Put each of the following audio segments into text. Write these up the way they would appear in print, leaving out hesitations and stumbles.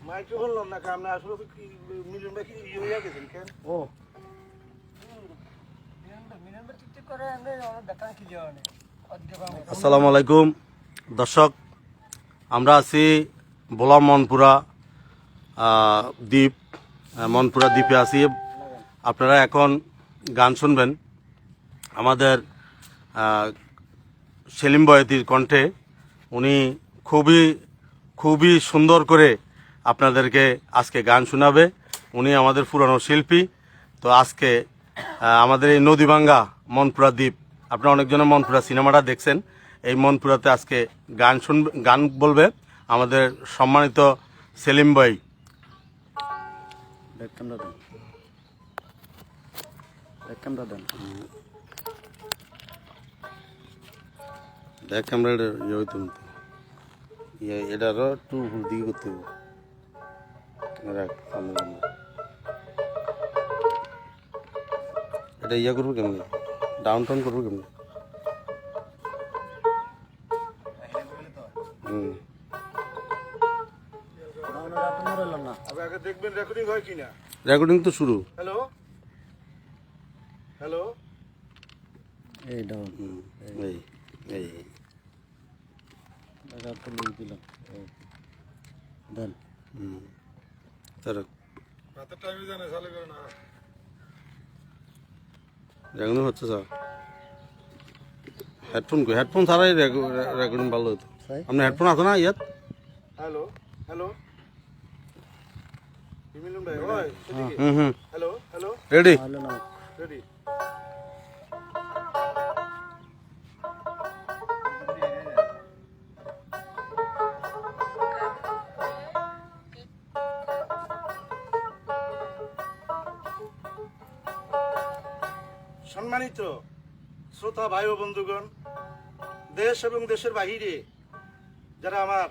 মাইকে বললাম না কাম না আসলে কি মিলন ভাই কি ইয়ে হয়ে গেছেন কেন ও আসসালামু আলাইকুম দর্শক, আমরা আছি ভোলা মনপুরা দ্বীপ। মনপুরা দ্বীপে আছি। আপনারা এখন গান শুনবেন আমাদের সেলিম বয়াতির কণ্ঠে। উনি খুবই সুন্দর করে আপনাদেরকে আজকে গান শোনাবে। উনি আমাদের পুরানো শিল্পী। তো আজকে আমাদের এই নদীভাঙ্গা মনপুরা দ্বীপ, আপনারা অনেকজনের মনপুরা সিনেমাটা দেখছেন। এই মনপুরাতে আজকে গান বলবে আমাদের সম্মানিত সেলিম ভাই। দেখ ক্যামেরা ইয়ে হইতো এটারও একটু ভুল দিকে করতে হবে। এটা ইয়ে করবো কেমনি, ডাউন টাউন করবো কেমনি? দেখবেন রেকর্ডিং হয় কিনা। রেকর্ডিং তো শুরু। হ্যালো হ্যালো এই ডাউন এই এই দিলাম দেন তারা রাতের টাইমে জানে চালু করে না রেকর্ডিং হচ্ছে স্যার। হেডফোন ছাড়াই রেকর্ডিং ভালো হতো। আপনার হেডফোন আছে না ইয়াত? হ্যালো হ্যালো মিলন ভাই ওই হ্যালো হ্যালো রেডি রেডি। সম্মানিত শ্রোতা ভাই ও বন্ধুগণ, দেশ এবং দেশের বাহিরে যারা আমার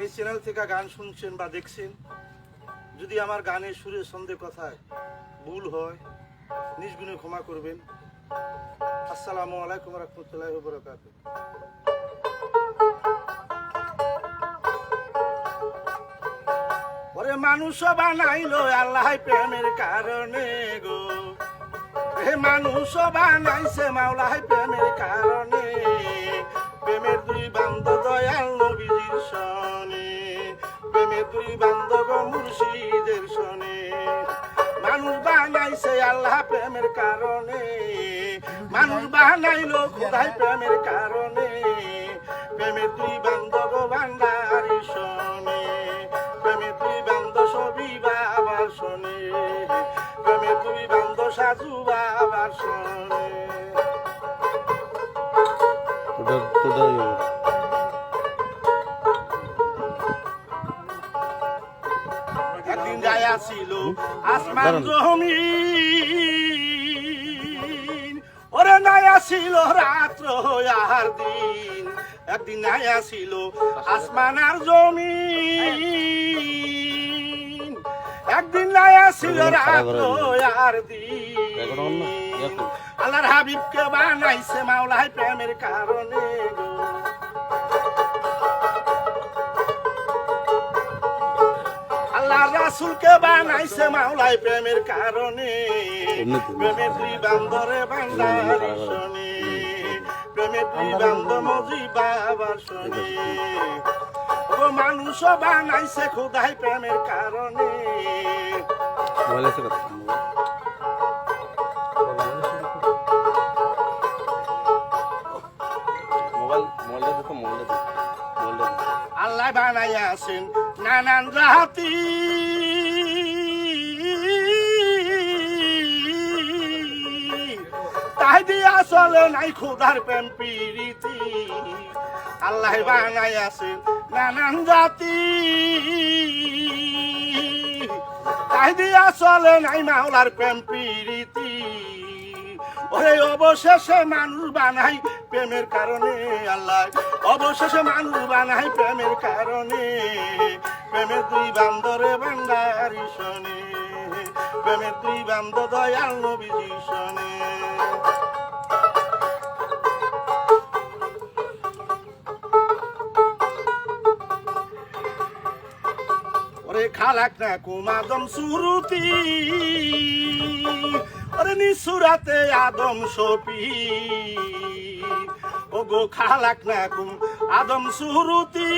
এই চ্যানেল থেকে গান শুনছেন বা দেখছেন, যদি আমার গানের সুরে ছন্দে কথায় ভুল হয় নিজ গুণে ক্ষমা করবেন। আসসালামু আলাইকুম রহমতুল্লাহি ওয়া বারাকাতুহু। ওরে মানুষ বানাইলো আল্লাহ প্রেমের কারণে গো, হে মানুষ বানাইছে মাওলাই প্রেমের কারণে। প্রেমের দুই বান্ধব দয়াল নবীজির সনে, প্রেমের দুই বান্ধব মুর্শিদের সনে। মানুষ বানাইছে আল্লাহ প্রেমের কারণে, মানুষ বানাইলো খোদাই প্রেমের কারণে। প্রেমের দুই বান্ধব ভান্ডারি সনে, প্রেমের দুই বান্ধব সবই বাবার সনে, প্রেমের দুই বান্ধব সাজু বাবার সনে। একদিন যায়া ছিল আসমান জমিন, ওরে নায়া ছিল রাত্র আর দিন। একদিন নায়া ছিল আসমান আর জমিন, একদিন নায়া ছিল রাত্র আর দিন। আল্লাহর হাবিবকে বানাইছে মাওলাই প্রেমের কারণে গো, আল্লাহর রাসূলকে বানাইছে মাওলাই প্রেমের কারণে। প্রেমের দুই বান্দরে ভান্ডারি শোনে, প্রেমের দুই বান্দ মজি বাবার শোনে। ও মানুষ বানাইছে খোদাই প্রেমের কারণে। আল্লাহ বানাইয়া আছেন নানান জাতি, তাই দিয়া চলে নাই খোদার প্রেম প্রীতি। আল্লাহ বানাইয়া আছেন নানান জাতি, তাই দিয়া চলে নাই মাওলার প্রেম প্রীতি। ওরে অবশেষে মানুষ বানাই প্রেমের কারণে, আল্লাহ অবশেষে মানুষ বানাই প্রেমের কারণে। প্রেমের দুই বান্দরে ভান্ডারি শোনে, প্রেমের দুই বান্দ দয়াল নবীজি শোনে। ওরে খালাক না কুম আদম সুরুতি ওরে নিসুরাতে আদম সপি ও গো খালাক না কুম আদম সুরুতি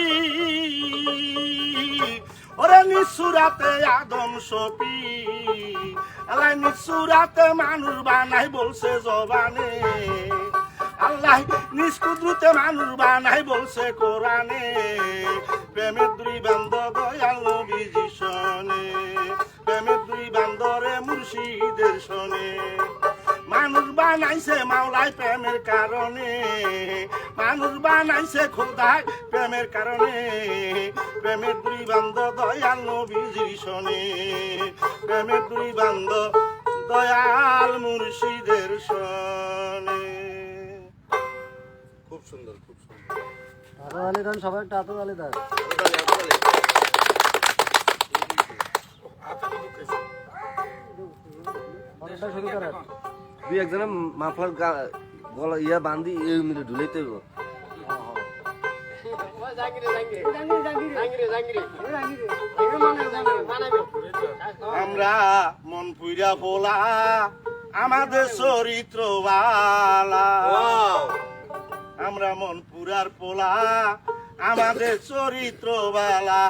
ওরে নিসুরাতে আদম সপি আল্লাহ নিসুরাতে মানুষ বানাই বলছে জবানে আল্লাহ নিষ্কুদ্রুতে মানুষ বানাই বলছে কোরআনে প্রেমের দুই বান্ধ দয়াল নবীজি শোনে প্রেমের দুই বান্ধরে মুর্শিদের শোনে মানুষ বানাইছে মাওলায় প্রেমের কারণে মানুষ বানাইছে খোদায় প্রেমের কারণে প্রেমের দুই বান্ধ দয়াল নবীজি শোনে প্রেমের দুই বান্ধ দয়াল মুর্শিদের শোনে। খুব সুন্দর খুব সুন্দর। তালে গান সবাই একটা হাতে তালে দেয়। শুরু করেন। দুই একজনে মাফলার গলা ইয়া বান্ধি এই মিলে ঢুলাইতে হইব। আমরা মন পুইরা বলা আমাদের চরিত্র বালা আমরা মন পুরার পোলা আমাদের চরিত্র বালা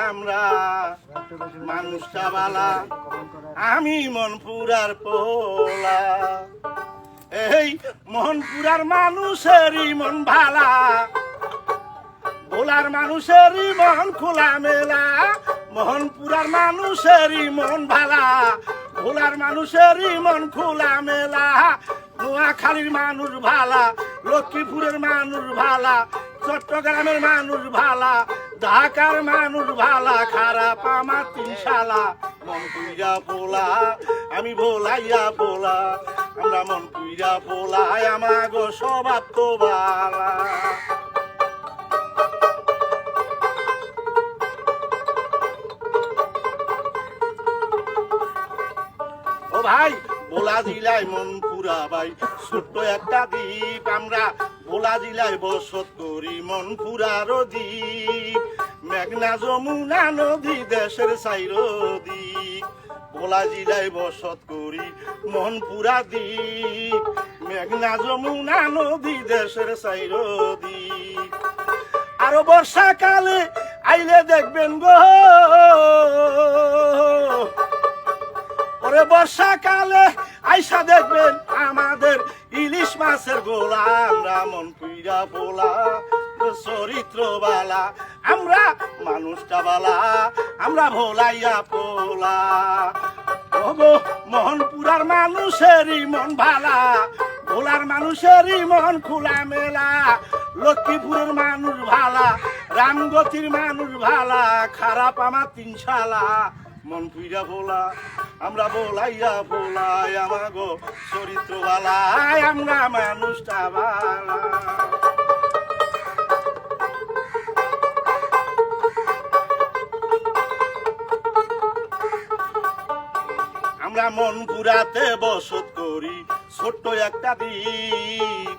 আমরা মানুষটা বালা আমি মনপুরার পোলা এই মনপুরার মানুষেরই মন ভালা ভোলার মানুষেরই মন খোলা মেলা মোহনপুরার মানুষেরই মন ভালা ভোলার মানুষেরই মন খোলা মেলা নোয়াখালীর মানুষ ভালা লক্ষ্মীপুরের মানুষ ভালা চট্টগ্রামের মানুষ ভালা ঢাকার মানুষ ভালা খারাপ আমার তিনশালা মন পুইরা পোলা আমি ভোলাইয়া পোলা আমরা মন পুইরা পোলাই আমাগো স্বভাব তো বালা ও ভাই ভোলা জেলায় মনপুরা ভাই ছোট্ট একটা দ্বীপ আমরা ভোলা জেলায় বসত করি মনপুরার দ্বীপ মেঘনা যমুনা নদী দেশের সাইর দ্বীপ ভোলা জেলায় বসত করি মনপুরা দ্বীপ মেঘনা যমুনা নদী দেশের সাইর দ্বীপ আরো বর্ষাকালে আইলে দেখবেন গো ওরে বর্ষাকালে আইসা দেখবেন আমাদের ইলিশ মাছের গোলা আমরা মন পুইরা পোলা চরিত্র বালা আমরা মানুষটা বালা আমরা ভোলাইয়া পোলা ওগো মোহনপুরার মানুষেরই মন ভালা ভোলার মানুষেরই মন খোলা মেলা লক্ষ্মীপুরের মানুষ ভালা রামগতির মানুষ ভালা খারাপ আমার তিনশালা মন পুইরা ভোলা আমরা ভোলাইয়া ভোলাই আমাগো চরিত্র বালাই আমরা মানুষটা বালা আমরা মনপুরাতে বসত করি ছোট্ট একটা দ্বীপ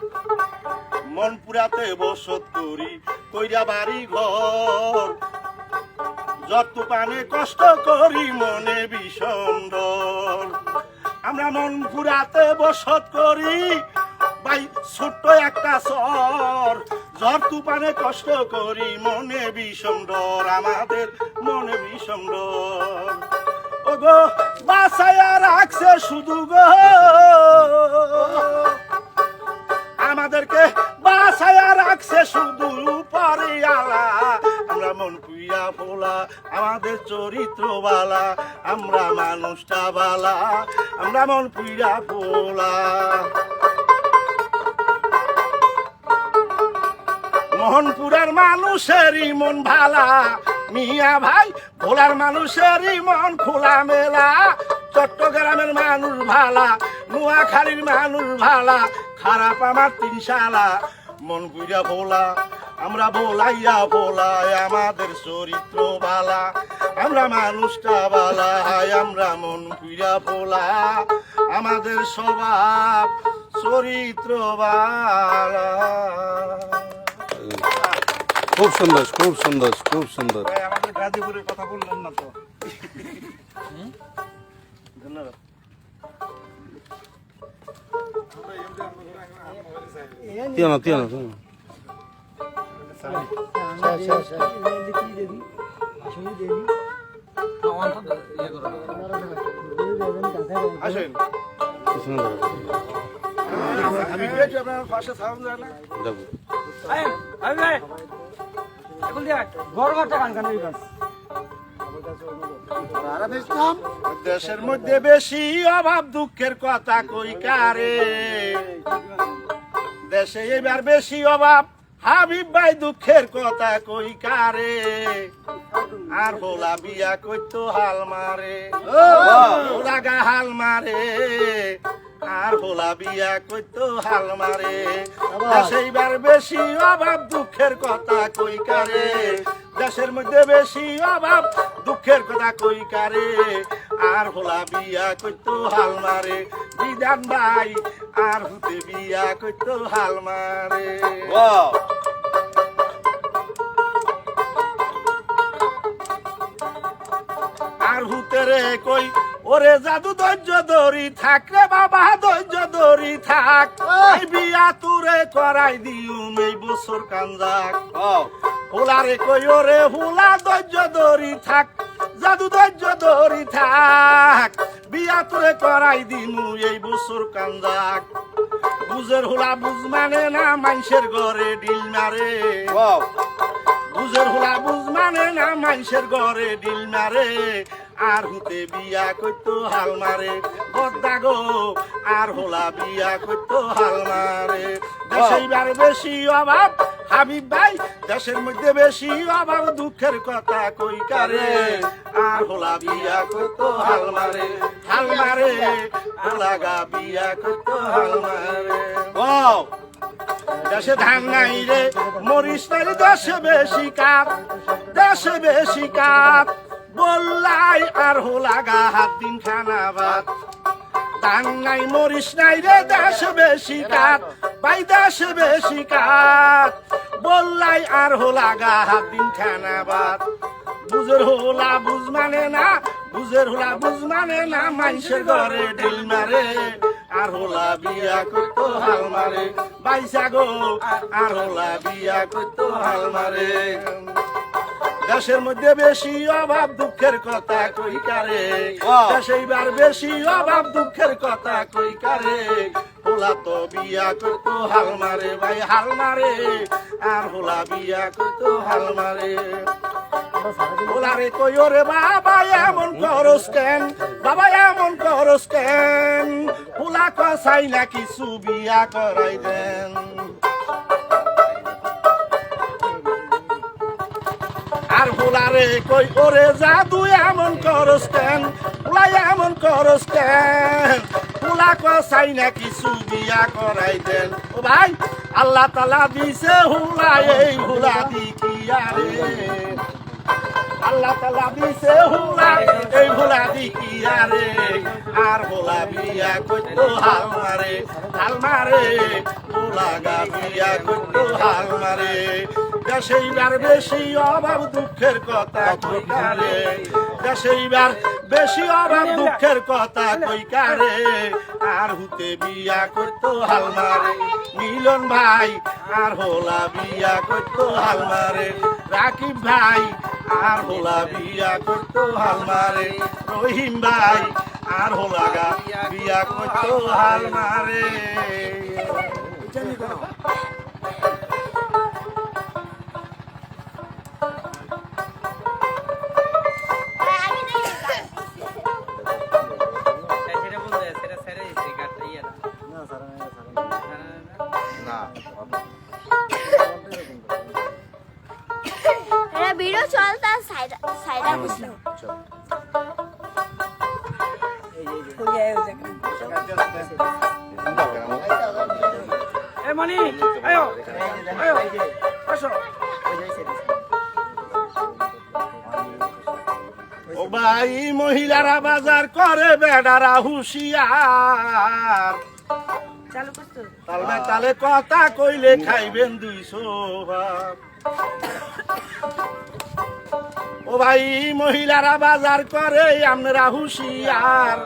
মনপুরাতে বসত করি কইরা বাড়ি ঘর যত পানে কষ্ট করি মনে বিষন্দর আমরা মনপুরাতে বসত করি ভাই ছোট্ট একটা শহর ঝড় তুফানে কষ্ট করি মনে বিষন্দর আমাদের মনে বিষন্দর ও গো বাসায়া রাখছে শুধু গো আমাদেরকে বাসায়া রাখছে শুধু পরে আলা আমরা মন পুইরা পোলা আমাদের চরিত্র বালা আমরা মানুষটা বালা আমরা মন পুইরা পোলা মোহনপুরের মানুষেরই মন ভালা মিয়া ভাই ভোলার মানুষেরই মন খোলা মেলা চট্টগ্রামের মানুষ ভালা নোয়াখালীর মানুষ ভালা খারাপ আমার তিনশালা মন পুইরা ভোলা আমরা ভোলাইয়া ভোলাই আমাদের চরিত্র বালা আমরা মানুষটা বালা আমরা মন পুইরা ভোলা আমাদের স্বভাব চরিত্র বালা। খুব সুন্দর খুব সুন্দর খুব সুন্দর। আমাদের গাজীপুরের কথা বললেন না তো। ধন্যবাদ। তিও না তিও না আসেন। পিছনে ধরো। আমি পেয়েছি আপনার পাশে সাউন্ড যায় না। দেখো দেশের মধ্যে বেশি অভাব দুঃখের কথা কই কারে, দেশে এবার বেশি অভাব হাবিব ভাই দুঃখের কথা কই কারে, আর হোলা বিয়া কইতো হাল মারে, হোলা গা হাল মারে, আর হোলা বিয়া কইতো হাল মারে, দেশে এবার বেশি অভাব দুঃখের কথা কই কারে, দেশের মধ্যে বেশি অভাব দুঃখের কথা কই কারে, আর হোলা বিয়া কইতো হাল মারে, বিধান ভাই আর হুতে বিয়া কইতো হাল মারে। আর হুতে রে কই ওরে জাদু ধৈর্য ধরি থাক রে বাবা ধৈর্য ধরি থাক, এই বিয়া তুরে করাই দিউম এই বছর কান্দাক, হুলা রে কই ওরে হুলা ধৈর্য ধরি থাক, জাদু ধৈর্য ধরি থাক, বিয়া তুরে করাই দিমু এই বছর কান্দাক, বুঝের হুলা বুঝ মানে না মানুষের ঘরে ডিল মারে, বুঝের হুলা বুঝ মানে না মানুষের ঘরে ডিল মারে, আর হুতে বিয়া কইতো হাল মারে, বদ্দা গো আর হোলা বিয়া কইতো হাল মারে, দেশের বেশি অভাব হাবিব ভাই দেশের মধ্যে বেশি অভাব দুঃখের কথা কই কারে, আর হোলা বিয়া কইতো হাল মারে, হাল মারে হোলা গা বিয়া কইতো হাল মারে। দেশে ধান নাই রে মরিস নাই রে, দেশে বেশি কাপ, দেশে বেশি কাপ, বললাই আর হোলা গা হাত দিন খানা ভাত, ধান নাই মরিস নাই রে দেশে বেশি কাপ, ভাই দেশে বেশি কাপ, বললাই আর হোলা গা হাত দিন খানা ভাত, বুঝের হোলা বুঝ মানে না, বুঝের হোলা বুঝ মানে না মানুষের ঘরে ডিল মারে, আর হোলা বিয়া কইতো হাল মারে, বাইসা গো আর হোলা বিয়া কইতো হাল মারে, দেশের মধ্যে বেশি অভাব দুঃখের কথা কই কারে, দেশে এবার বেশি অভাব দুঃখের কথা কই কারে, হোলা তো বিয়া কইতো হাল মারে, ভাই হাল মারে, আর হোলা বিয়া কইতো হাল মারে, হোলা রে কই ওরে বাবা এমন করস কেন, বাবা এমন করস কেন, হোলা কসাই না কিছু বিয়া করাই দেন, আর হোলা রে কই ওরে জাদু এমন করস কেন, হোলা এমন করস কেন, হোলা কসাই না কিছু বিয়া করাই দেন, ও ভাই আল্লাহ তাআলা দিছে হোলা, এই হোলা দি কি আরে, আল্লাহ তাআলা দিছে হোলা, এই হোলা দি কি আরে, আর হোলা বিয়া কইতো হাল মারে, হাল মারে হোলা গা বিয়া কইতো হাল মারে, দেশে এবার বেশি অভাব দুঃখের কথা কই কারে, দেশে এবার বেশি অভাব দুঃখের কথা কই কারে, আর হুতে বিয়া কইতো হাল মারে, মিলন ভাই আর হোলা বিয়া কইতো হাল মারে, রাকিব ভাই আর হোলা বিয়া কইতো হাল মারে, রহিম ভাই আর হোলা গা বিয়া কইতো হাল মারে। ভিডিও চলতা সাইডা বুঝলো এ মনি আয়ো আয়ো আসো, ও ভাই মহিলারা বাজার করে বেডারা হুশিয়ার, চালু করছো তালে তালে কথা কইলে খাইবেন 200 ভাব, ও ও ভাই মহিলারা বাজার করে আমরা হুঁশিয়ার,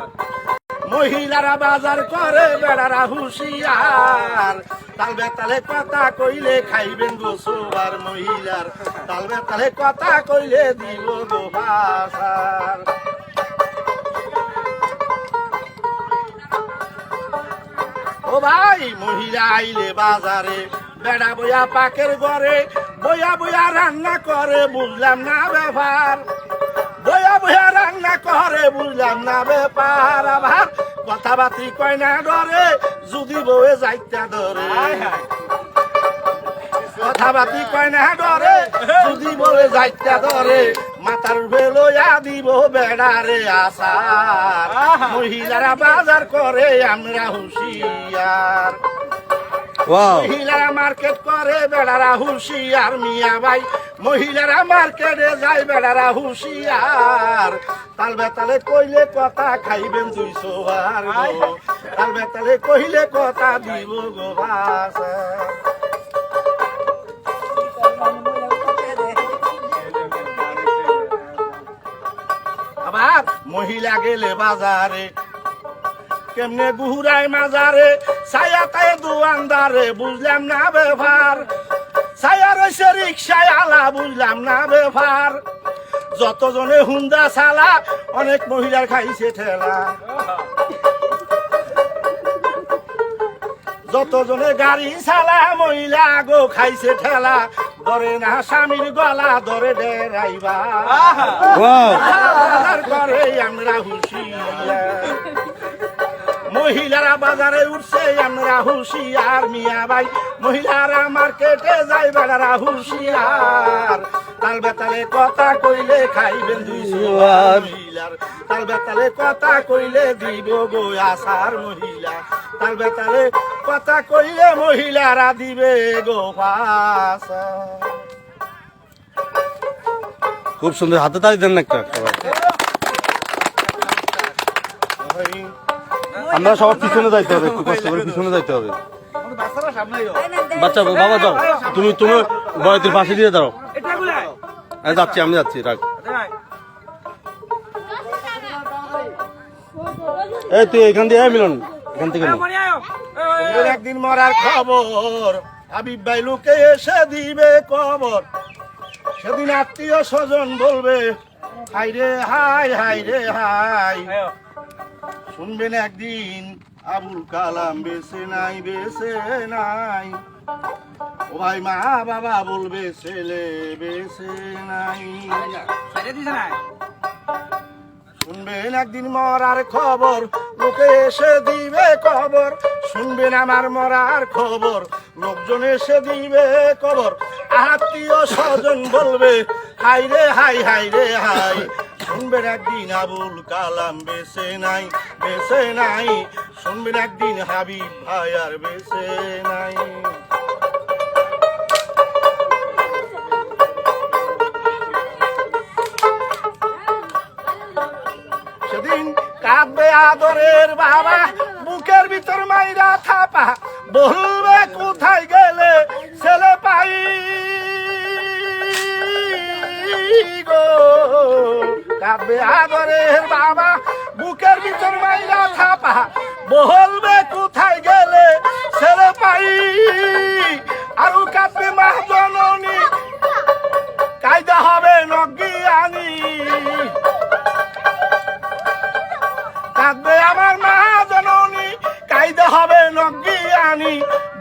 মহিলারা বাজার করে বেড়ারা হুঁশিয়ার, তাল বেতালে কথা কইলে খাইবেন গো সোবার মহিলার, তাল বেতালে কথা কইলে দিব গো ভাষার। ও ভাই মহিলা আইলে বাজারে বেড়া বইয়া পাকের ঘরে বইয়া বইয়া রান্না করে বুঝলাম না ব্যাপার, বইয়া বইয়া রান্না করে বুঝলাম না ব্যাপার। আবার কথাবার্তি কয় না ডরে যদি বউয়ে যাইতা ধরে, কথাবার্তি কয় না ডরে যদি বউয়ে যাইতা ধরে, মাথার উপরে লইয়া দিব বেড়ারে আসার, মহিলারা বাজার করে আমরা হুঁশিয়ার, মহিলারা মার্কেট করে বেড়ারা হুঁশিয়ার, মিয়া ভাই মহিলারা মার্কেটে যায় বেড়ারা হুঁশিয়ার, তাল বেতালে কইলে কথা খাইবেন 200 বার গো, তাল বেতালে কইলে কথা দিব গো ভাষা। আবার মহিলা গেলে বাজারে কেমনে গুহুরায় মাজারে, ছায়াতে দোয়ানদারে বুঝলাম না ব্যাপার, ছায়া রয়েছে রিক্সায় আলা বুঝলাম না ব্যাপার, যতজনে হুন্দা চালা অনেক মহিলার খাইছে ঠেলা, যতজনে গাড়ি চালা মহিলা গো খাইছে ঠেলা, ধরে না স্বামীর গলা ধরে ডরাইবার করে আমরা হুঁশিয়ার, মহিলারা বাজারে উঠছে আমরা হুঁশিয়ার, মিয়া ভাই মহিলারা মার্কেটে যাই বেড়ারা হুঁশিয়ার, তাল বেতালে কথা কইলে খাইবেন 200 মহিলার, তাল বেতালে কথা কইলে দিব গো আসার মহিলা, তাল বেতালে কথা কইলে মহিলারা দিবে গো ভাষা। খুব সুন্দর, হাতে তালি দেন না একটা সবাই। আমরা সবার পিছনে যাইতে হবে, একটু কষ্ট করে পিছনে যাইতে হবে। বাচ্চা বাবা যাও, তুমি তুমি বয়তের পাশে দিয়ে দাও। যাচ্ছি, আমি যাচ্ছি, রাখ। এই তুই এখান দিয়ে মিলন, এখান থেকে একদিন মরার খবর হাবিব ভাই লোকে এসে দিবে কবর, সেদিন আত্মীয় স্বজন বলবে হাই রে হাই, হাই রে হাই, শুনবেন একদিন আবুল কালাম বেঁচে নাই, বেঁচে নাই, ও ভাই মা বাবা বলবে ছেলে বেঁচে নাই, শুনবেন একদিন মরার খবর লোকে এসে দিবে কবর, শুনবেন আমার মরার খবর লোকজন এসে দিবে কবর, আত্মীয় স্বজন বলবে হাই রে হাই, হাই রে হাই, শুনবেন একদিন আবুল কালাম বেঁচে নাই, বেঁচে নাই, শুনবেন একদিন হাবিব ভাই আর বেঁচে নাই। সেদিন কাঁদবে আদরের বাবা, বুকের ভিতর মাইরা থাপা, বলবে কোথায় গেলে ছেলে পাই গো, কাঁদবে আদরের বাবা, বুকের ভিতর মাইরা থাপা, বলবে কোথায় গেলে ছেলে পাই, আরো কাঁদবে মা জননী, কায়দা হবে নজ্ঞানী, কাঁদবে আমার মা জননী, কায়দা হবে নজ্ঞানী,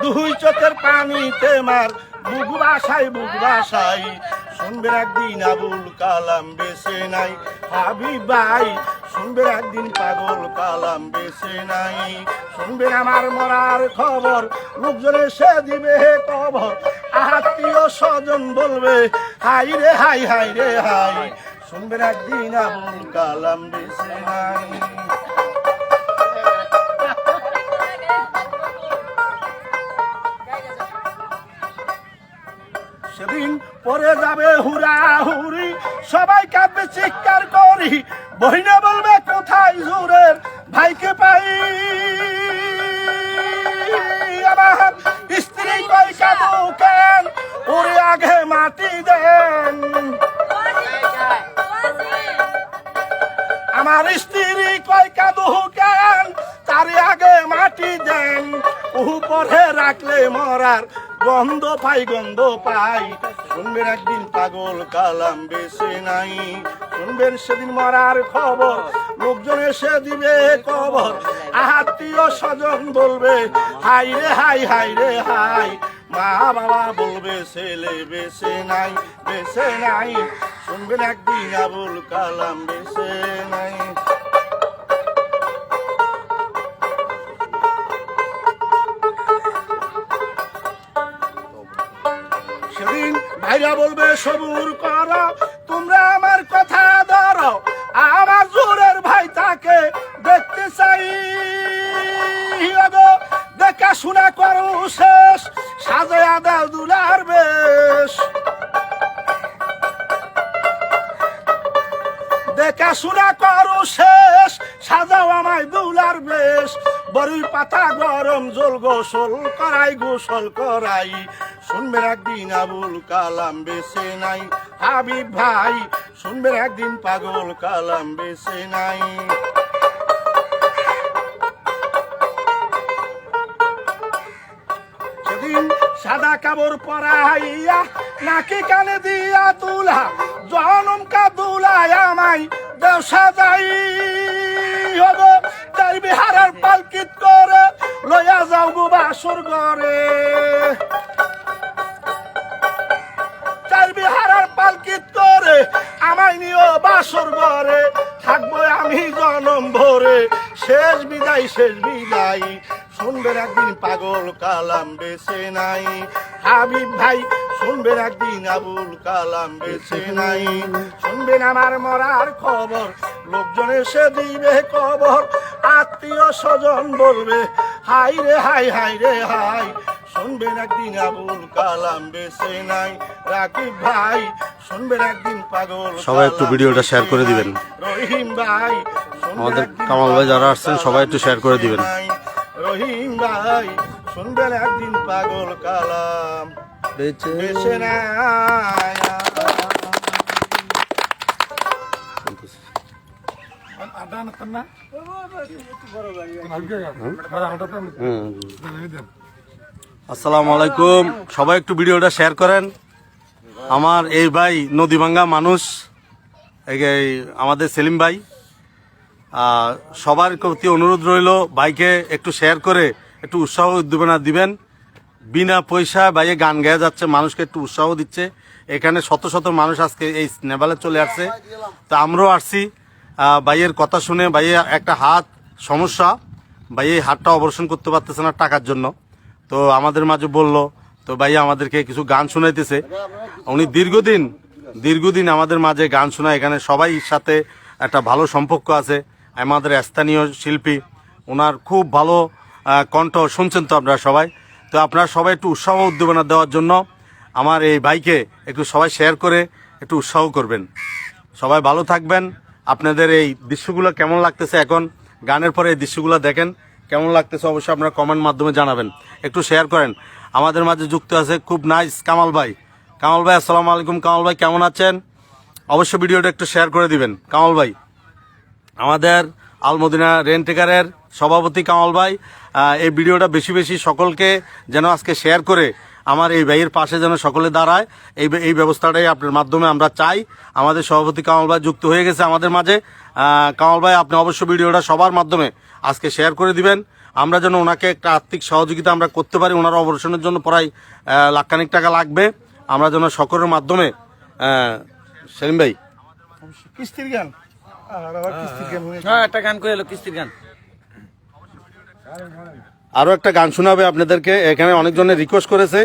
দুই চোখের পানিতে মার বুক বাসাই, বুক বাসাই, শুনবেন একদিন আবুল কালাম বেঁচে নাই, হাবিব ভাই শুনবেন একদিন পাগল কালাম বেঁচে নাই, শুনবেন আমার মরার খবর লোকজন এসে দিবে কবর, আত্মীয় স্বজন বলবে হাই রে হাই, হাই রে হাই, শুনবেন একদিন আবুল কালাম বেঁচে নাই। সেদিন পরে যাবে হুরা হুরি, সবাই কাঁদবে চিৎকার করি, বহিনে বলবে কোথায় জোরের ভাইকে পাই, আমার স্ত্রী কই কাঁদো কেন, ওরে আগে মাটি দেন, আমার স্ত্রী কয় কাদু জ্ঞান তারে আগে মাটি দেন উপরে রাখলে মরার গন্ধ পাই শুনবেন একদিন পাগল কালাম বেশি নাই শুনবেন সেদিন মরার খবর লোকজন এসে দিবে কবর আত্মীয় স্বজন বলবে হাই রে হাই হাই রে হাই মা বাবা বলবে ছেলে বেশি নাই শুনবেন একদিন আবুল কালাম বেশি নাই সেদিন ভাইরা বলবে সবুর করো তোমরা আমার কথা ধরো আমার জোরের ভাই তাকে দেখতে চাই দেখা শোনা করো শেষ সাজায়া দাও দুলার বেশ দেখা শোনা করো শেষ সাজাও আমায় দুলার বেশ বড়ই পাতা গরম জল গোসল করাই শুনবেন একদিন আবুল কালাম বেশি নাই হাবিব ভাই শুনবেন একদিন পাগল কালাম বেশি নাই সেদিন সাদা কাপড় পরাইয়া নাকি কানে দিয়া তুলা জনম কা দুলায় আমায় দেও সাজাই হবো তাই বিহারের পালকিত করে লইয়া যাও গো বাসর ঘরে তাই বিহারের পালকিত করে আমায় নিও বাসর ঘরে থাকবো আমি জনম ভরে শেষ বিদায় শুনবেন একদিন পাগল কালাম বেশি নাই হাবিব ভাই শুনবেন একদিন আবুল কালাম বেশি নাই শুনবেন আমার মরার খবর লোকজন এসে দিবে কবর আত্মীয় স্বজন বলবে হাই রে হাই হাই রে হাই শুনবেন একদিন আবুল কালাম বেশি নাই রাকিব ভাই শুনবেন একদিন পাগল সবাই একটু ভিডিওটা শেয়ার করে দিবেন রহিম ভাই আমাদের কামাল ভাই যারা আসছেন সবাই একটু শেয়ার করে দিবেন রহিম ভাই শুনবেন একদিন পাগল কালাম বেশি নাই আসসালামু আলাইকুম সবাই একটু ভিডিওটা শেয়ার করেন আমার এই ভাই নদীভাঙ্গা মানুষ এই আমাদের সেলিম ভাই সবার প্রতি অনুরোধ রইল ভাইকে একটু শেয়ার করে একটু উৎসাহ উদ্দীপনা দিবেন বিনা পয়সা ভাইয়ে গান গেয়ে যাচ্ছে মানুষকে একটু উৎসাহ দিচ্ছে এখানে শত শত মানুষ আজকে এই নেপালে চলে আসছে তা আমরাও আসছি ভাইয়ের কথা শুনে ভাইয়ের একটা হাত সমস্যা ভাই এই হাতটা অপারেশন করতে পারতেছে না টাকার জন্য তো আমাদের মাঝে বলল তো ভাইয়া আমাদেরকে কিছু গান শোনাইতেছে উনি দীর্ঘদিন আমাদের মাঝে গান শোনায় এখানে সবাই সাথে একটা ভালো সম্পর্ক আছে আমাদের স্থানীয় শিল্পী ওনার খুব ভালো কণ্ঠ শুনছেন তো আপনারা সবাই তো আপনারা সবাই একটু উৎসাহ উদ্দীপনা দেওয়ার জন্য আমার এই ভাইকে একটু সবাই শেয়ার করে একটু উৎসাহ করবেন সবাই ভালো থাকবেন আপনাদের এই দৃশ্যগুলো কেমন লাগতেছে এখন গানের পরে এই দৃশ্যগুলো দেখেন কেমন লাগতেছে অবশ্যই আপনারা কমেন্ট মাধ্যমে জানাবেন একটু শেয়ার করেন আমাদের মাঝে যুক্ত আছে খুব নাইস কামাল ভাই আসসালামু আলাইকুম কামাল ভাই কেমন আছেন অবশ্যই ভিডিওটা একটু শেয়ার করে দিবেন কামাল ভাই আমাদের আলমদিনা রেন্টেকারের সভাপতি কামাল ভাই এই ভিডিওটা বেশি বেশি সকলকে যেন আজকে শেয়ার করে আমার এই ভাইয়ের পাশে যেন সকলে দাঁড়ায় এই ব্যবস্থাটাই আপনার মাধ্যমে আমরা চাই আমাদের সভাপতি কামাল ভাই যুক্ত হয়ে গেছে আমাদের মাঝে কামাল ভাই আপনি অবশ্যই ভিডিওটা সবার মাধ্যমে আজকে শেয়ার করে দিবেন আমরা যেন ওনাকে একটা আর্থিক সহযোগিতা আমরা করতে পারি ওনার অপারেশনের জন্য প্রায় লাখখানিক টাকা লাগবে আমরা যেন সকলের মাধ্যমে সেলিম ভাই কিস্তির গান একটা গান করে এলো কিস্তির গান আরো একটা গান শোনাবে আপনাদেরকে এখানে অনেকজনের রিকোয়েস্ট করেছে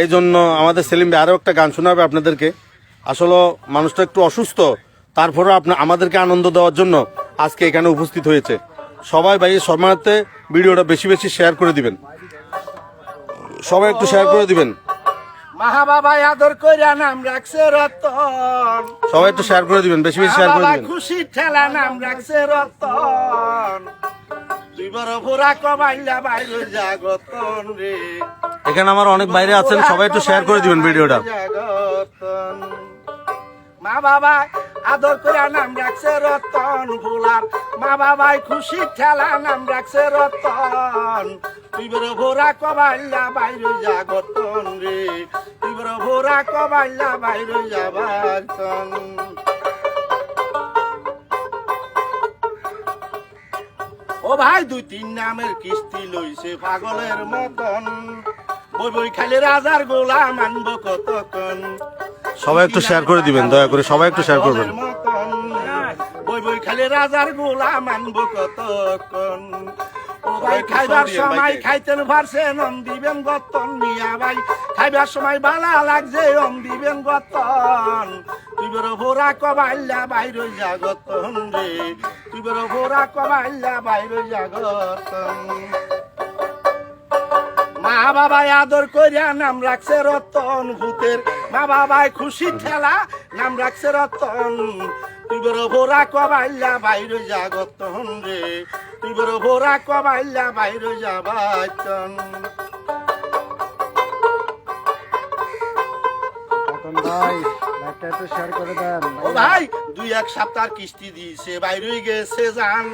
এই জন্য আমাদের সেলিম ভাই আরো একটা গান শোনাবে আপনাদেরকে আসলে মানুষটা একটু অসুস্থ তারপরে আমাদেরকে আনন্দ দেওয়ার জন্য আজকে এখানে উপস্থিত হয়েছে সবাই ভাই সময়তে ভিডিওটা বেশি বেশি শেয়ার করে দিবেন সবাই একটু শেয়ার করে দিবেন মাহা বাবা আদর কইরা নাম রাখছে রতন সবাই একটু শেয়ার করে দিবেন বেশি বেশি শেয়ার করে দিবেন খুশি ঠেলা নাম রাখছে রতন তুই বড় ভোরা কমাইলা বাইরে জাগতন রে এখানে আমার অনেক বাইরে আছেন সবাই একটু শেয়ার করে দিবেন ভিডিওটা মা বাবাই আদর করে নাম রাখছে রতন ভোলার মা বাবাই খুশি ঠেলা নাম রাখছে রতন তুই বড় ভোরা কবাইলা বাইরে জাগতন রে তুই বড় ভোরা কবাইলা বাইরে যাবাতন ও ভাই 2-3 নামের কিস্তি লইছে পাগলের মতন বই বই খালি রাজার গোলা মানব কতক্ষণ সবাই একটু শেয়ার করে দিবেন, দয়া করে সবাই একটু শেয়ার করবেন। বই বই খালি রাজার গোলা মানব কতক্ষণ ও ভাই খাইবার সময় খাইতেন ভারছে অম দিবেন গতন মিয়া ভাই খাইবার সময় বালা লাগছে অম দিবেন গতন তুই বড় ভোরা কবাইলা বাইরে জাগতন রে তুই বড় ভোরা কবাইলা বাইরে জাগতন মা বাবাই আদর করিয়া নাম রাখছে রতন ভূতের মা বাবাই খুশি ঠেলা নাম রাখছে রতন তুই বড় ভোরা কবাইলা বাইরে জাগতন রে তুই বড় ভোরা কবাইলা বাইরে যাবাতন এখন ভাই লাইভটা একটু শেয়ার করে দেন ও ভাই 2-1 সপ্তাহ কিস্তি দিছে বাইরে গেছে যান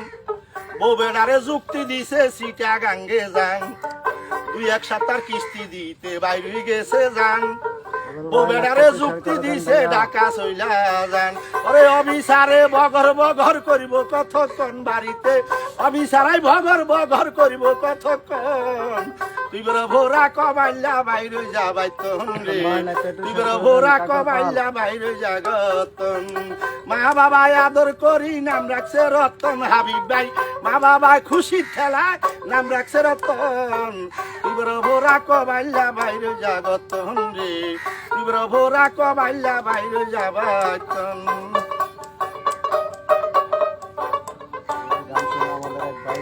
বউ বেড়ারে যুক্তি দিছে সিটা গাঙ্গে যান 2-1 সপ্তাহ কিস্তি দিতে বাইরে গেছে যান বউ বেড়ারে যুক্তি দিছে ঢাকা চইলা যান ওরে অবিচারে বগর বগর করিব কতক্ষণ বাড়িতে অবিচারাই বগর বগর করিব কতক্ষণ তুই বড় ভোরা কবাইলা বাইরে যাবাইতন রে তুই বড় ভোরা কবাইলা বাইরে জাগতন মা বাবাই আদর করি নাম রাখছে রতন হাবিব ভাই মা বাবাই খুশি ঠেলায় নাম রাখছে রতন তুই বড় ভোরা কবাইলা বাইরে জাগতন রে তুই বড় ভোরা কবাইলা বাইরে যাবাইতন গান শোনা আমাদের এক ভাই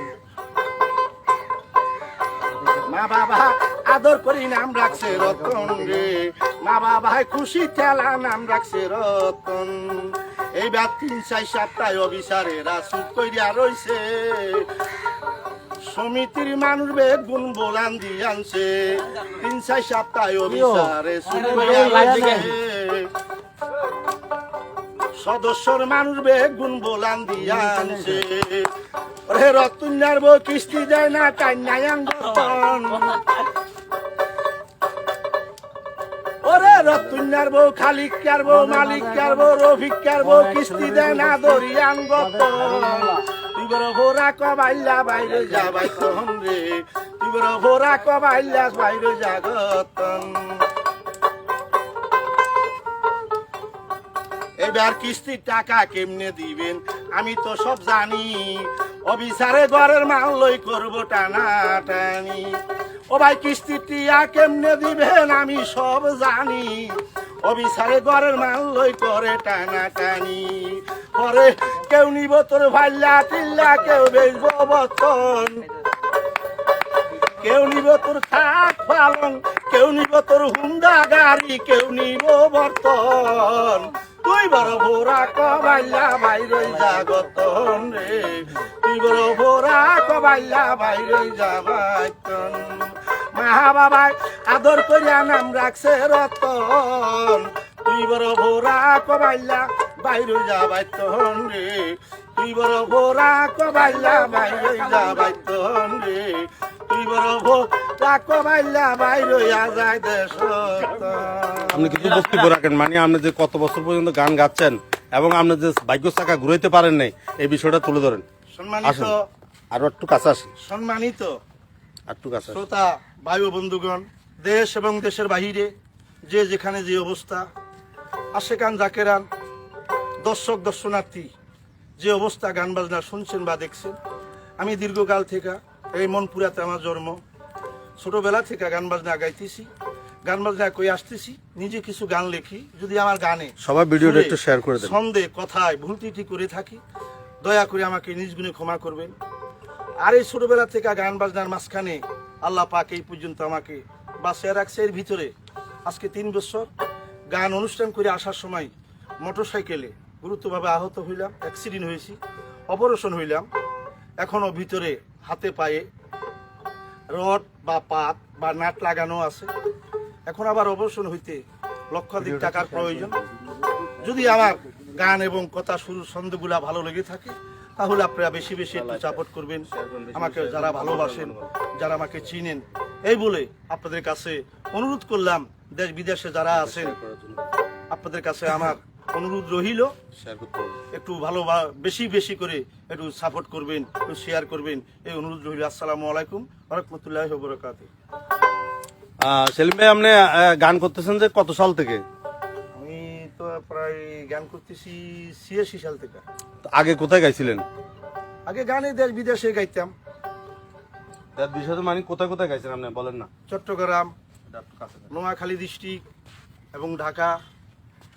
মা বাবা আদর করি নাম রাখছে রতন রে মা বাবাই খুশি ঠেলা নাম রাখছে রতন এইবার 3-4 সপ্তাহ অবিচারেরা চুপ কইরা রইছে সমিতির মানুষ বেগুন বোলান দিয়ানছে 3-4 সপ্তাহ অবিচারে চুপ কইরা রইছে সদস্যর মানুষ বেগুন বোলান দিয়ানছে ওরে রতুন্যার বউ কিস্তি দেয় না কান্নায়ান গতন ওরে রতুন্যার বউ খালিকার বউ মালিকার বউ রফিকার বউ কিস্তি দেয় না দরিয়ান গতন তুই বড় ভোরা কবাইলা বাইরে যাবাইতন রে তুই বড় ভোরা কবাইলা বাইরে জাগতন এবার কিস্তির টাকা কেমনে দিবেন আমি তো সব জানি অবিচারে ঘরের মাল লই করবো টানা টানি ও ভাই কিস্তির টিয়া কেমনে দিবেন আমি সব জানি অবিচারে ঘরের মাল লই করে টানা টানি পরে কেউ নিব তোর ভাইলা টিল্লা কেউ বেচবো বতন কেউ নিব তোর খাট পালং কেউ নিব তোর হুন্ডা গাড়ি কেউ নিব বর্তন তুই বড় ভোরা কবাইলা বাইরে জাগতন রে তুই বড় ভোরা কবাইলা বাইরে যাবাইতন মা বাবাই আদর করিয়া নাম রাখছে রতন তুই বড় ভোরা কবাইলা বাইরে যাবাইতন রে তুই বড় ভোরা কবাইলা বাইরে যাবাইতন রে তুই বড় ভোরা কবাইলা বাইরে যায় দেশ আপনি কিছু বক্তব্য রাখেন, মানে আপনি যে কত বছর পর্যন্ত গান গাচ্ছেন এবং আপনি যে ভাগ্য চাকা ঘুরাইতে পারেন নাই এই বিষয়টা তুলে ধরেন। সম্মানিত আসেন আরো একটু কাছে আসেন, সম্মানিত আর একটু কাছে আসেন। শ্রোতা ভাই ও বন্ধুগণ, দেশ এবং দেশের বাহিরে যে যেখানে যে অবস্থা, আশেকান জাকেরান, দর্শক দর্শনার্থী যে অবস্থা গান বাজনা শুনছেন বা দেখছেন, আমি দীর্ঘকাল থেকে এই মনপুরাতে আমার জন্ম, ছোটবেলা থেকে গান বাজনা গাইতেছি, গান বাজনা কই আসতেছি, নিজে কিছু গান লেখি। যদি আমার গানে সবাই ভিডিওটা একটু শেয়ার করে দেন। ছন্দে কথায় ভুল ত্রুটি করে থাকি, দয়া করে আমাকে নিজ গুণে ক্ষমা করবেন। আর এই ছোটবেলা থেকে গান বাজনার মাঝখানে আল্লাহ পাক এই পর্যন্ত আমাকে বাঁচিয়ে রাখছে। এর ভিতরে আজকে 3 বছর গান অনুষ্ঠান করে আসার সময় মোটরসাইকেলে গুরুত্বভাবে আহত হইলাম, অ্যাক্সিডেন্ট হয়েছি, অপারেশন হইলাম। এখনো ভিতরে হাতে পায়ে রড বা পাত বা নাট লাগানো আছে। এখন আবার অপারেশন হইতে লক্ষাধিক টাকার প্রয়োজন। যদি আমার গান এবং কথা সুর ছন্দগুলা ভালো লেগে থাকে তাহলে আপনারা বেশি বেশি একটু সাপোর্ট করবেন আমাকে, যারা ভালোবাসেন, যারা আমাকে চিনেন। এই বলে আপনাদের কাছে অনুরোধ করলাম, দেশ বিদেশে যারা আছেন আপনাদের কাছে আমার অনুরোধ রহিল, একটু ভালো বেশি বেশি করে একটু সাপোর্ট করবেন, একটু শেয়ার করবেন, এই অনুরোধ রহিল। আসসালামু আলাইকুম ওয়া রাহমাতুল্লাহি ওয়া বারাকাতুহু। সেলিম ভাই, আপনি গান করতেছেন যে কত সাল থেকে? আমি তো প্রায় গান করতেছি 86 সাল থেকে। তো আগে কোথায় গাইছিলেন? আগে গানে দেশ বিদেশে গাইতাম। তার বিষয়ে মানে কোথায় কোথায় গাইছেন আপনি বলেন না। চট্টগ্রাম, নোয়াখালী ডিস্ট্রিক্ট এবং ঢাকা,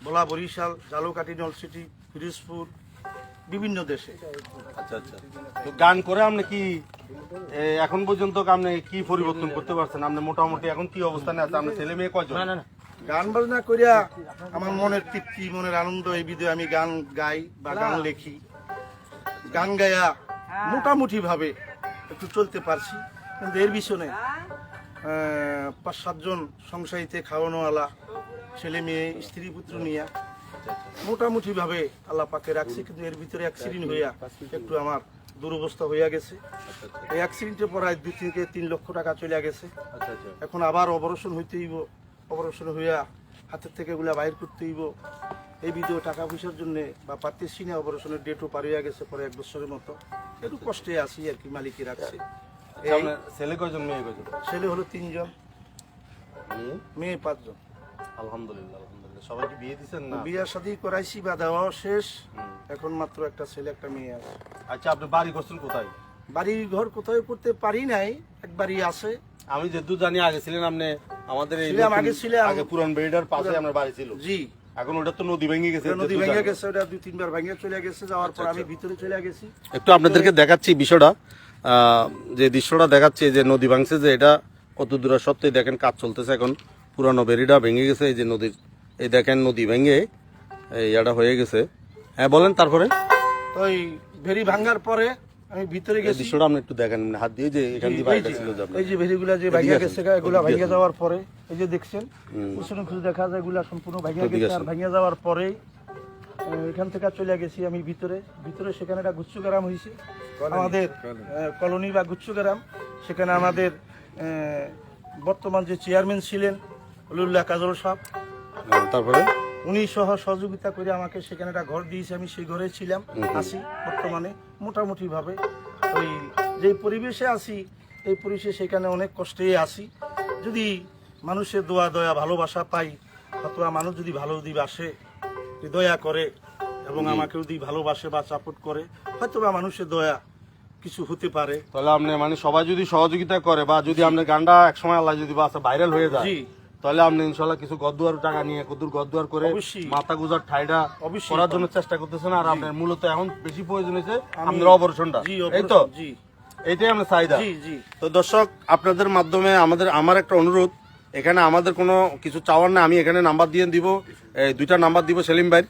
ভোলা, বরিশাল, ঝালকাঠি, নলছিটি, ফিরোজপুর, বিভিন্ন দেশে। আচ্ছা আচ্ছা। তো গান করে আপনি কি এখন পর্যন্ত আপনি কি পরিবর্তন করতে পারছেন? আপনি মোটামুটি এখন কি অবস্থানে আছে? আপনার ছেলে মেয়ে কয়জন? গান বাজনা করিয়া আমার মনের তৃপ্তি, মনের আনন্দ, এই বিধে আমি গান গাই বা গান লেখি। গান গায়া মোটামুটি ভাবে একটু চলতে পারছি, কিন্তু এর পিছনে 5-7 জন সংসারীতে খাওয়ানোওয়ালা ছেলে মেয়ে, স্ত্রী পুত্র নিয়ে মোটামুটি ভাবে আল্লাহ পাকে রাখছি। কিন্তু এর ভিতরে অ্যাক্সিডেন্ট হইয়া একটু আমার দুরবস্থা হইয়া গেছে। এই অ্যাক্সিডেন্টে প্রায় 2 থেকে 3 লক্ষ টাকা চলে গেছে। এখন আবার অপারেশন হইতে হইব, অপারেশন হইয়া হাতের থেকে এগুলা বাইর করতে হইব। এই ভিডিও টাকা পয়সার জন্য বা পারতেছি না, অপারেশনের ডেটও পার হইয়া গেছে পরে 1 বছরের মতো। একটু কষ্টে আছি আর কি, মালিকই রাখছে। আপনার ছেলে কয়জন, মেয়ে কয়জন? ছেলে হলো 3 জন, মেয়ে 5 জন। আলহামদুলিল্লাহ আলহামদুলিল্লাহ। সবাইকে বিয়ে দিচ্ছেন না? বিয়ে শাদী করাইছি বা দেওয়াও শেষ, এখন মাত্র একটা ছেলে একটা মেয়ে আছে। আচ্ছা, আপনি বাড়ি করছেন কোথায়? বাড়ি ঘর কোথাও করতে পারি নাই, একবারই আছে। আমি যেহেতু জানি আগে ছিলেন আপনি আমাদের এই ছিলাম, আগে ছিলাম। আগে পুরান বেড়ার পাশে আমার বাড়ি ছিল। জি, এখন ওটা তো নদী ভেঙে গেছে। নদী ভেঙে গেছে, ওটা 2-3 বার ভেঙে চলে গেছে। যাওয়ার পর আমি ভিতরে চলে গেছি। একটু আপনাদেরকে দেখাচ্ছি বিষয়টা, যে দৃশ্যটা দেখাচ্ছে যে নদী ভাঙছে, যে এটা কত দূর সত্যি দেখেন, কাজ চলতেছে এখন। পুরানো বেড়িটা ভেঙে গেছে, এই যে নদীর, এই দেখেন নদী ভেঙে এই এটা হয়ে গেছে। হ্যাঁ বলেন। তারপরে তো এই ভেরি ভাঙার পরে আমি ভিতরে এই গেছি। দৃশ্যটা আপনি একটু দেখেন হাত দিয়ে, যে এখান দিয়ে বাড়িটা ছিল যে আপনার। এই যে ভেরিগুলা যে ভেঙে গেছে, এগুলা ভেঙে যাওয়ার পরে এই যে দেখছেন পিছনে খুঁজে দেখা যায় এগুলা সম্পূর্ণ ভেঙে গেছে। আর ভেঙে যাওয়ার পরে এখান থেকে চলে গেছি আমি ভিতরে। সেখানে একটা গুচ্ছগ্রাম হয়েছে আমাদের, কলোনি বা গুচ্ছগ্রাম। সেখানে আমাদের বর্তমান যে চেয়ারম্যান ছিলেন উল্লাহ কাজল সাহেব, তারপরে উনি সহ সহযোগিতা করে আমাকে সেখানে একটা ঘর দিয়েছে। আমি সেই ঘরে ছিলাম, আছি বর্তমানে মোটামুটি ভাবে। ওই যে পরিবেশে আছি, এই পরিবেশে সেখানে অনেক কষ্টেই আছি। যদি মানুষের দোয়া দয়া ভালোবাসা পাই, অথবা মানুষ যদি ভালো যদি বাসে, দয়া করে এবং আমাকে যদি ভালোবাসে বা সাপোর্ট করে, হয়তো বা মানুষের দয়া কিছু হতে পারে। তাহলে আপনি মানে সবাই যদি সহযোগিতা করে, বা যদি আপনার গানটা একসময় আল্লাহ যদি বাসা ভাইরাল হয়ে যায়, জি, তাহলে আপনি ইনশাল্লাহ কিছু গদ্দুয়ার টাকা নিয়ে কদ্দুর গদ্দুয়ার করে অবশ্যই। মাথা গুজার ঠাইটা অবশ্যই করার জন্য চেষ্টা করতেছেন। আর আপনার মূলত এখন বেশি প্রয়োজন হয়েছে আপনার অপারেশনটা, জি, এই তো? জি, এইটাই আমরা চাহিদা। জি, জি। তো দর্শক, আপনাদের মাধ্যমে আমার একটা অনুরোধ, এখানে আমাদের কোনো কিছু চাওয়ার না। আমি এখানে নাম্বার দিয়ে দিব, এই 2টা নাম্বার দিব সেলিম ভাই।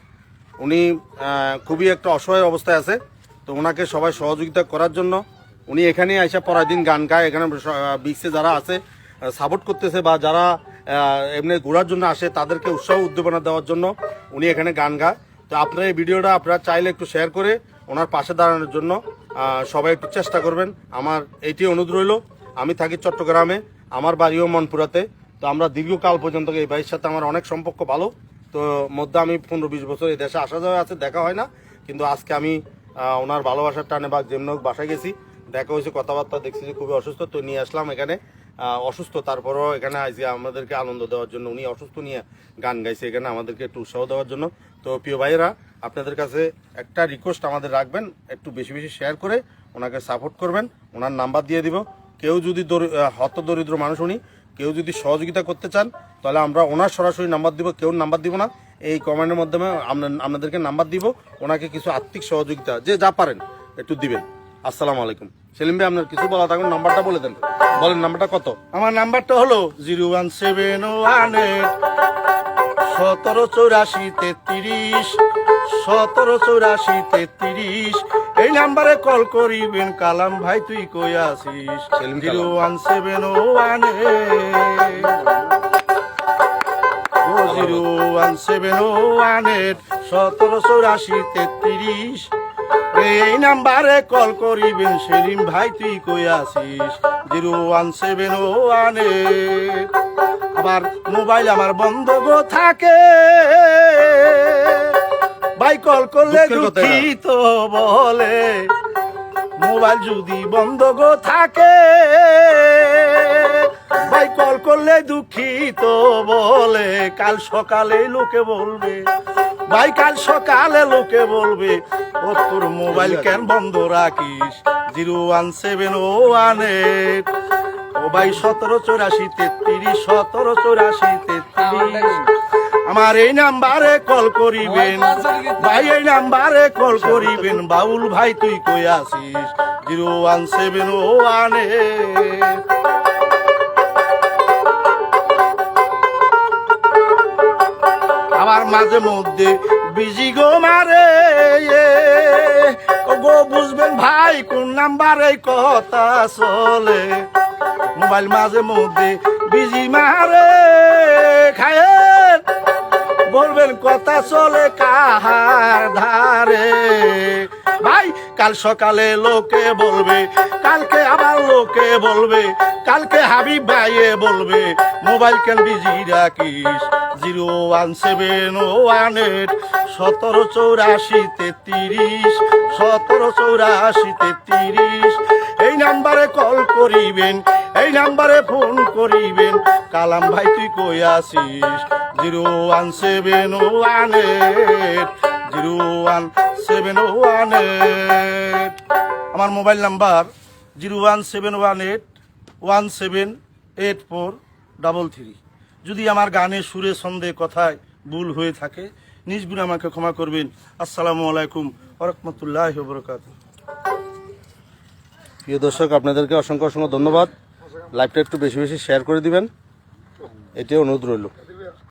উনি খুবই একটা অসহায় অবস্থায় আছে, তো ওনাকে সবাই সহযোগিতা করার জন্য উনি এখানে আইসা পরের দিন গান গায়। এখানে বিক্সে যারা আছে সাপোর্ট করতেছে, বা যারা এমনি ঘোরার জন্য আসে তাদেরকে উৎসাহ উদ্দীপনা দেওয়ার জন্য উনি এখানে গান গায়। তো আপনারা এই ভিডিওটা আপনারা চাইলে একটু শেয়ার করে ওনার পাশে দাঁড়ানোর জন্য সবাই একটু চেষ্টা করবেন। আমার এইটি অনুরোধ রইল। আমি থাকি চট্টগ্রামে, আমার বাড়িও মনপুরাতে। তো আমরা দীর্ঘকাল পর্যন্ত এই ভাইয়ের সাথে আমার অনেক সম্পর্ক ভালো। তো মধ্যে আমি 15-20 বছর এই দেশে আসা যাওয়া আছে, দেখা হয় না। কিন্তু আজকে আমি ওনার ভালোবাসার টানে বা যেমন হোক বাসায় গেছি, দেখা হয়েছে, কথাবার্তা দেখছি যে খুবই অসুস্থ, তো নিয়ে আসলাম এখানে। অসুস্থ তারপরও এখানে আজকে আমাদেরকে আনন্দ দেওয়ার জন্য, উনি অসুস্থ নিয়ে গান গাইছে এখানে আমাদেরকে একটু উৎসাহ দেওয়ার জন্য। তো প্রিয় ভাইয়েরা, আপনাদের কাছে একটা রিকোয়েস্ট আমাদের রাখবেন, একটু বেশি বেশি শেয়ার করে ওনাকে সাপোর্ট করবেন। ওনার নাম্বার দিয়ে দিব। কেউ যদি হত দরিদ্র মানুষ উনি, কেউ যদি সহযোগিতা করতে চান তাহলে আমরা ওনার সরাসরি নাম্বার দিব, কেউ নাম্বার দিব না। এই কমেন্টের মাধ্যমে আপনাদেরকে নাম্বার দিব, ওনাকে কিছু আর্থিক সহযোগিতা যে যা পারেন একটু দিবেন। আসসালামু আলাইকুম। সেলিম ভাই, আপনার কিছু বলা থাকুন, নাম্বারটা বলে দেন। বলেন নাম্বারটা কত? আমার নাম্বারটা হলো 01718 1784 33 1784 33। এই নাম্বারে কল করিবেন, কালাম ভাই তুই কই আছিস। 01718 01701 1784 এই নাম্বারে কল করিবেন সেলিম ভাই তুই কই আছিস 01701 আবার মোবাইল আমার বন্ধ গো থাকে ভাই কল করলে দুঃখিত বলে মোবাইল যদি বন্ধ গো থাকে ভাই কল করলে দুঃখিত বলে কাল সকালে লোকে বলবে ভাই কাল সকালে লোকে বলবে ও তোর মোবাইল কেন বন্ধ রাখিস 01701 ও ভাই 1784 1784 আমার এই নাম্বারে কল করিবেন ভাই এই নাম্বারে কল করিবেন বাউল ভাই তুই কই আছিস 01701 আবার মাঝে মধ্যে বিজি গো মারে ও গো বুঝবেন ভাই কোন নাম্বারে কথা চলে মোবাইল মাঝে মধ্যে বিজি মারে খায়ের বলবেন কথা চলে কাহার ধারে ভাই কাল সকালে লোকে বলবে কালকে আবার লোকে বলবে কালকে হাবিব ভাইয়ে বলবে মোবাইল কেন বিজি রাখিস 01701 1784 1784 এই নাম্বারে কল করিবেন এই নাম্বারে ফোন করিবেন কালাম ভাই তুই কই আছিস 01701 01701 আমার মোবাইল নাম্বার 01718 178433 যদি আমার গানের সুরে ছন্দে কথায় ভুল হয়ে থাকে নিজ গুণে আমাকে ক্ষমা করবেন। আসসালামু আলাইকুম ওয়া রাহমাতুল্লাহি ওয়া বারাকাতুহু। প্রিয় দর্শক আপনাদেরকে অসংখ্য অসংখ্য ধন্যবাদ। লাইভটা একটু বেশি বেশি শেয়ার করে দিবেন, এটাই অনুরোধ রইল।